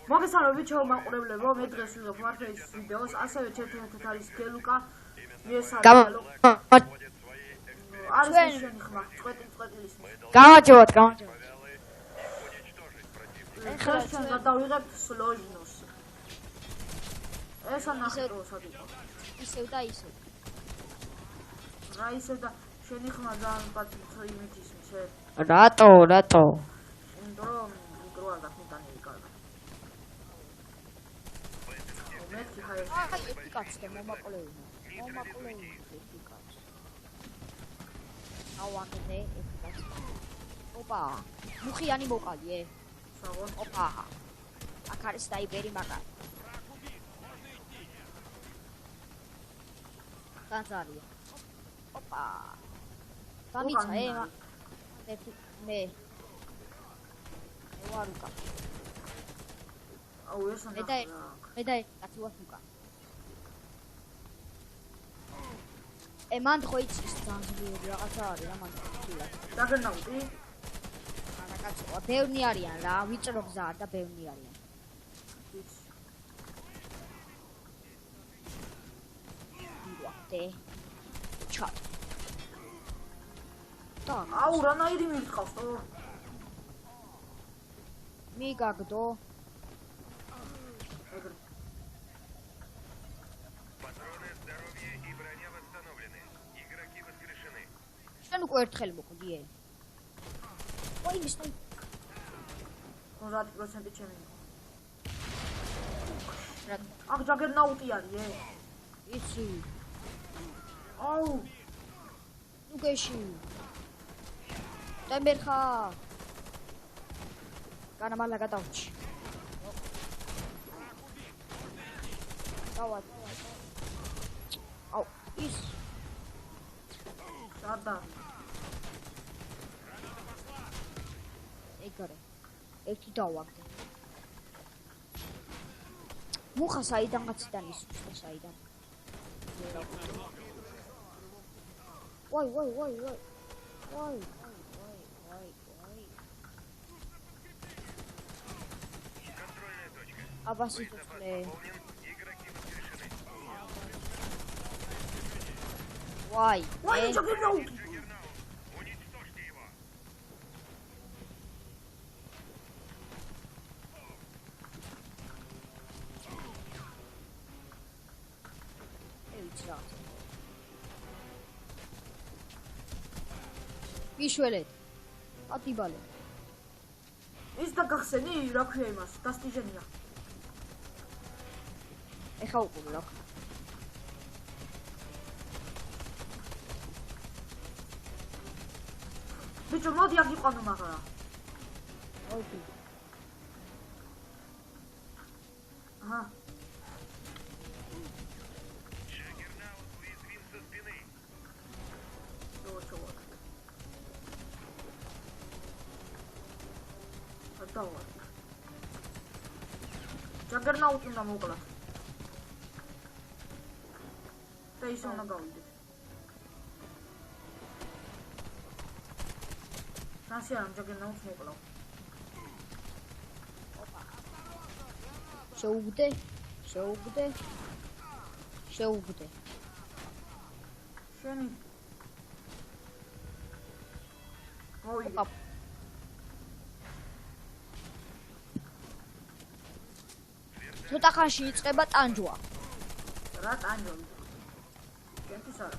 მოგესალმებით ბიჭო მაყურებლებო, მე დღეს ვიღებ მართლის ვიდეოს, ასევე ჩერთერთად არის გელუკა, მიესალმებით. არის შენი ხმა, წვეტილის. გამარჯობათ. ეხლა ჩვენ გადავიღებთ სლოჟნოს. ეს ანახტო სადიკო. ისევ და ისევ. რა ისევ და შენი ხმა ძალიან პატივი იმით ისმის, რატო? იმიტომ მიკრო არ გახმიტანილი კარგად. მეთქი ხაი. აი, ერთი კაცი მომაყოლეუნა. ერთი კაცი. ავაგდე ერთი კაცი. ოპა, მუხიანი მოკალიე. საღო. ოპა. აქ არის დაიბერი მაგარი. განზარია. ოპა. დამიცა ერთი მე. ვარუკა. აუ ეს მე და კაცი ვარ უკა. მან ხო იცის განზრიები რაღაცა არის რა მან თქვა. დაგენავდი? არა კაცო, ბევრი არიან რა, ვიწრო გზა და ბევრი არიან. ვახტე. ჩატ. აუ რანაირი მივიწყავს თო? მიგაგდო. შენ უკვე ერთხელ მოკვდიე. ой, მისნი. 50% ჩემი. რა აქ ჯაგერნაუტი არის, იცი. აუ, ნუ გეში. დაბერხა. განამალა გადავჭი. დავა. აუ, ის. სადა. ეგარე. ერთი დავაგდე. მუხა საიდან გაციდან ისუს საიდან. ვაი. აბასი თქლე. ვაი, ჯაგერნაუტი. მიშველეთ. ატიბალე. ის და გახსენი, რა ქვია იმას, დასტიჟენია. ეხა უყურე რა. ბიჭო, მოდი აქ იყვანო მაგარა. ოკი. აჰა. ჯაგერნაუტი უნდა მოკლა. და ის უნდა გავიდე. შანსი არ ჯაგერნაუტს მოკლა. შეუგდე. შენი. ოი. ცოტა ხანში იწყება ტანჯვა. რა ტანჯვა? კენთვის არა.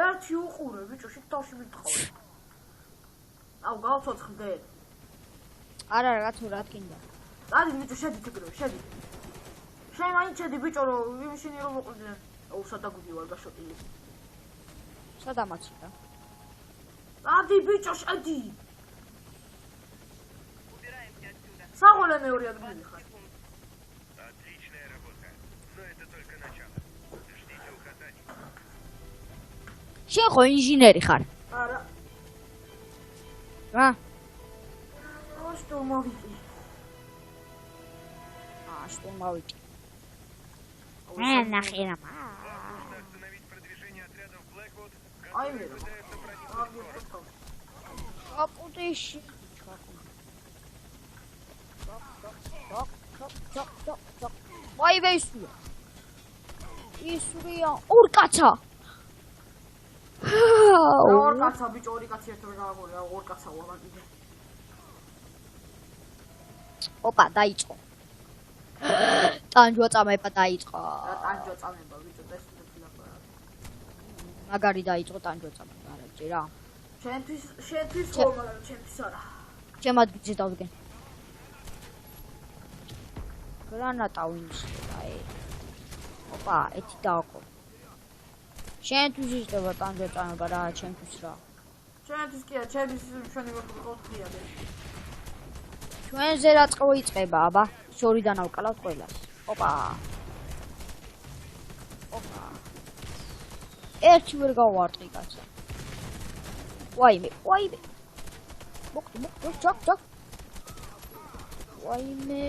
ერთი უყურე, ბიჭო, შეთავში მითხავე. აუ, გავცოცხლდე. არა, რატო რა თქინდა. დადი ბიჭო, შედი ეგრევე, შედი. შენ მაინც შედი ბიჭო, რომ იმშინი რომ მოყვიდე. აუ, სადაგუდი ვარ გაშოტილი. სადამაცდა. დადი ბიჭო, შედი. საღოლე მეორე ადგილი ხარ. Отличная работа. Но это только начало. Ждите указаний. შენ ხო ინჟინერი ხარ? არა. რა? შტურმოვიკი. შტურმოვიკი. ნახე რა. Нужно остановить продвижение отрядов Blackwood, Ай, которые пытаются проникнуть в город. აკუტეში. ვაივე ისურია. ისურია ორ კაცა. ორ კაცა ბიჭო, ორი კაცი ერთად გავაგორე, ორ კაცა ვარ კიდე. ოპა, დაიწყო. ტანჯვა წამება დაიწყო. რა ტანჯვა წამება ბიჭო, დასწრებული ლაპარა. მაგარი დაიწყო ტანჯვა წამება, არა ჯერა. შენთვის ხო, მაგრამ ჩემთვის არა. ჩემ ადგილზე დავდგენ. გრანატა ვინშია, ოპა, ეთი დააკო. შენთვის ისწრება ტანჯვა წამება რა, ჩემთვის რა. შენთვის კი არა, ჩემთვის ჩვენი ვიყავთ ხიადე. ჩვენზე რა წყო იწყება, აბა, შორიდან ავკალავთ ყველას. ოპა. ოპა. ერთი ვერ გავარტყი კაცო. ვაიმე. მოხდი, ჩაკ. ვაიმე.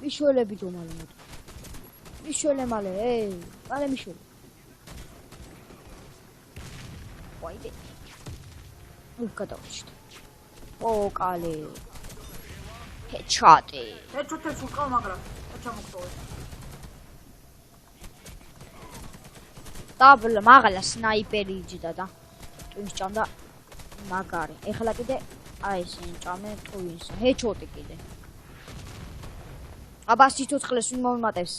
მიშველები დომალე მოდი. მიშველე მალე, მალე მიშველე. ვაიმე. გადავჭით. ოკალე. ჰეჩატი. ჰეჩოტებს უკავ, მაგრამ ჩამოგწოვე. დაბლა მაგალა სნაიპერი იჯდა და ტვინს ჭამდა მაგარი. ეხლა კიდე აი ესენ ჭამე ტვინს. ჰეჩოტი კიდე. აბა სიცოცხლეს ვინ მომატებს?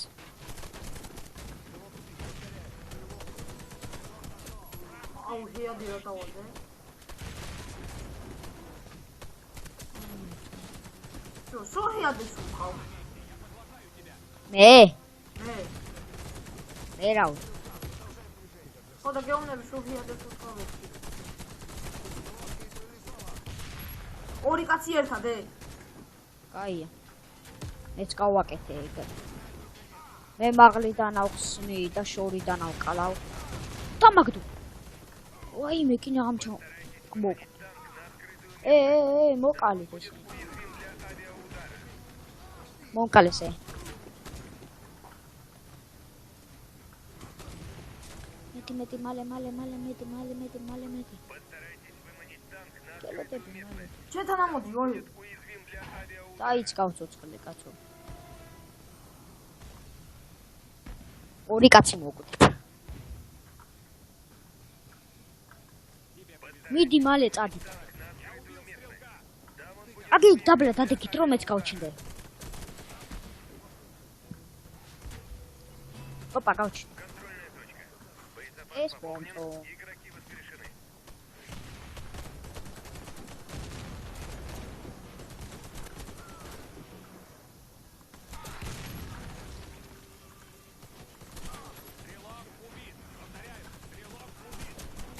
აუ, ჰიადი რა დავადე. სოჰიადეს უკავ. მე მე რაუ. ხოდა გეუბნები სოჰიადეს უკავ. ორი კაცი ერთად კაია. მეც გავაკეთე ეგ. მე მაღლიდან ავხსნი და შორიდან ავკალავ. დამაგდო. ვაიმე კინა ამჩო. მოკ. მოკალით ეს. მონკალესე. მეტი მალე. კელოტები მალე. ჩემთან ამოდი ორი. დაიწყავ ცოცხლე კაცო. ორი კაცი მოგვიყვეთ. მიდი მალე წადი. აგი დაბლა დადეკით რომ მეც გავჩინდე. ოპა გავჩინე. ეს პონტო.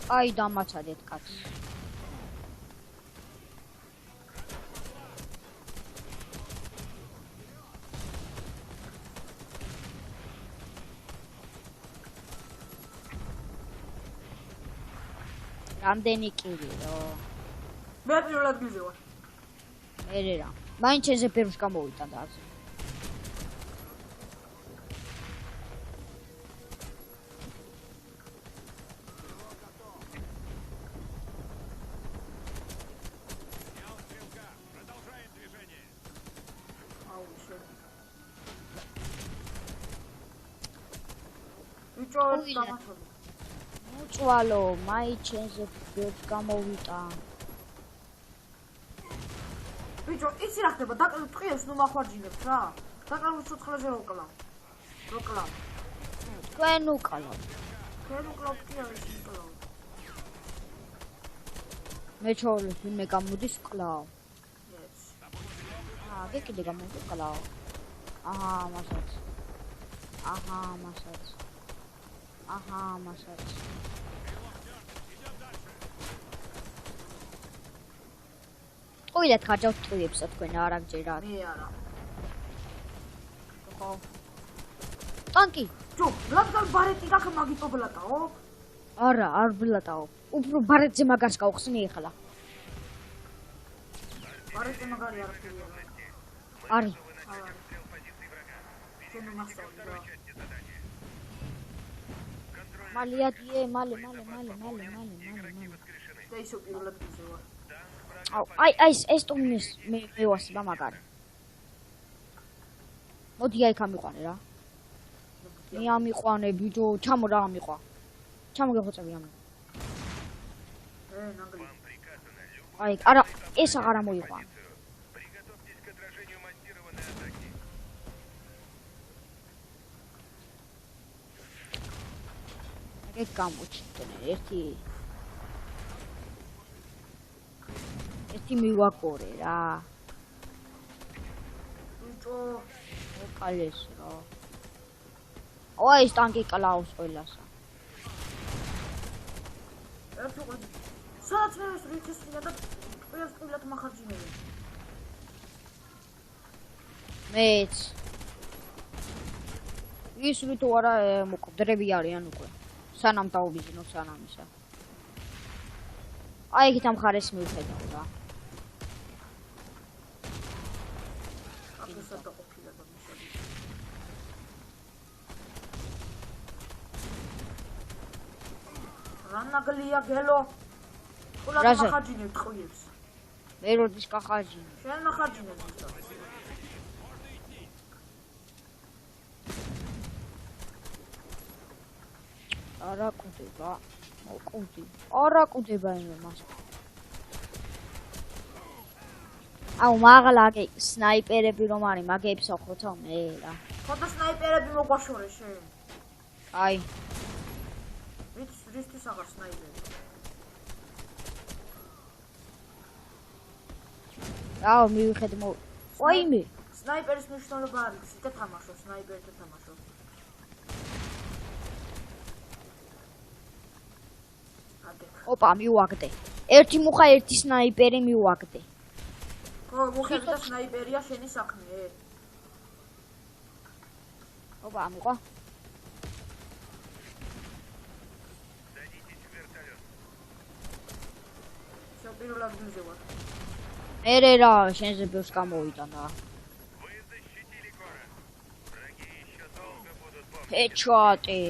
აი დამაცადეთ კაცს. რამდენი კილო? მე პირველად გიზე ვარ. მე რა. მაინც ეზე ფერმს გამოვიტან და ასე. ბიჭო, დამათობი. მოწვალო, მაინც ეზე ფერმს გამოვიტან. ბიჭო, იცი რა ხდება? ტყიებს ნუ მახვარჯინებს რა. დაკარგულ ცოცხლაზე როკლავ. თქვენ უკალავთ. თქვენ უკლავთ კი არა, ის უკლავ. მე ჩაოლეთ ვინმე გამოდის კლავ. ეს. აგე კიდე გამოდის კლავ. აჰა, მასაც. ყოილად ხარჯავთ ტყუებსა თქვენ არა გჯერათ. მე არა. ხო. ტანკი. ჯო, რადგან ბარეტი გაქვს მაგიტო ბლატაო? არა, არ ბლატაო. უფრო ბარეტზე მაგას გავხსნი ეხლა. ბარეტი მაგარი არ ხდება. არის. შენ მასწავლე რა. მალე. და ისო პირველად გიზე ვარ. აუ, აი ეს ტუნის მე ვასება მაგარი. მოდი აი გამიყვანე რა. მე ამიყვანე ბიჭო, ჩამო რა ამიყვა. ჩამო გეხოცები ამ. ნანგლი. Вам приказано любой აი, არა, ეს აღარ მოიყვა. Приготовьтесь к отражению массированной атаки. ეგ გამოჩნდნენ ერთი მივაკორე რა. ბიჭო, ოკალეს რა. აი ეს ტანკი კლავს ყველასა. ერთი ყვი. სადაც მე ეს რიცის წინა და ყველას ყვილად მახარჯინები. მეც. ის რითო არა მოკვდრები არიან უკვე. სანამ დაუბიძინო სანამ ისა. აი იქით ამ ხარეს მივხედავ რა. აფსა და ყოფილა და მიშელი. რანაგლია გელო. ყვილად რაზე? მახარჯინებ ტყვიებს. მე როდის კახაჯინე. შენ მახარჯინებ ისო. არა კუდება. მოკუდი. არა კუდება იმას. აუ მაღლა სნაიპერები რომ არის, მაგებს ახოთავ მე რა. ხოდა სნაიპერები მოგვაშორე შენ. აი, რისთვის აღარ სნაიპერი? აუ მივიხედ ვაიმე. სნაიპერის მნიშვნელობა არის, ისე თამაშო, სნაიპერთან თამაშო. ოპა, მივაგდე. ერთი მუხა, ერთი სნაიპერი მივაგდე. ხო, მოხერხე და სნაიპერია შენი საქმე. ოპა, ამიყვა. Садитесь в вертолет. შევპირულ ადგილზე ვარ. ერე რა, შენზე ბევრს გამოვიტანა. Вы защитили город. Враги еще долго будут бомбить. ჰეჩვატი.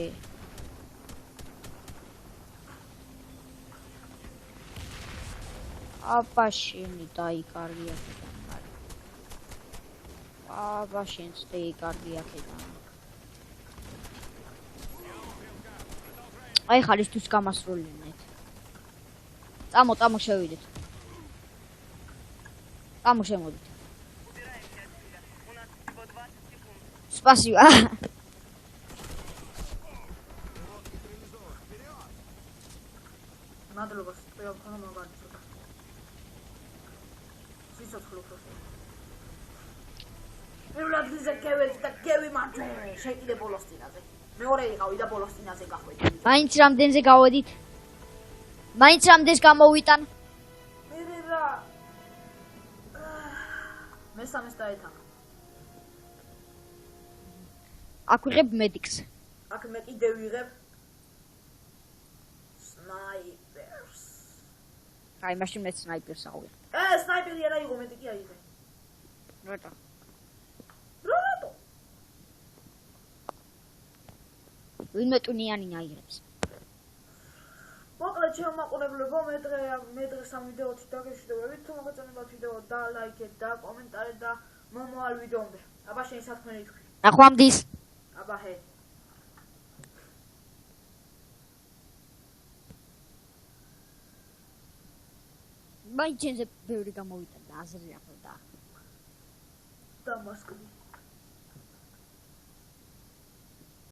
აბა შენი დაიკარგია აქედან. აბა შენც დაიკარგია აქედან. აი ხალისთვის გამასრულინეთ. წამო შევიდეთ. წამო შემოდით. Спасибо. მადლობა, ყველა ხომ მაგარი ცოტა. სიცოცხლე უფრო. პირველ ადგილზე კევეც და კევი მაჯო, შეკიდე ბოლოს წინაზე. მეორე იყავი და ბოლოს წინაზე გახვედი. მაინც რამდენზე გავედით? მაინც რამდენს გამოვიტან? მე რა. მესამეს დაეთანხა. აქ ვიღებ მედიკს. აქ მე კიდე ვიღებ სნაიპერს. აი, მაშინ მე სნაიპერს ავიღებ. სნაიპერი არა იყო, მეტი კი აიღე. რატო? რატო? ვინმე ტუნიანი აიღებს. მოკლედ შემოყურებლებო, მე დღეს ამ ვიდეოთი დაგეშვიდობებით. თუ მოგეწონებათ ვიდეო და ლაიქეთ და კომენტარეთ და მომავალ ვიდეომდე. აბა შენი სათქმელი თქვი. ნახვამდის. აბა ჰე. მაინც შენზე ბევრი გამოვიტან და აზრი ახლა და. და მასკი.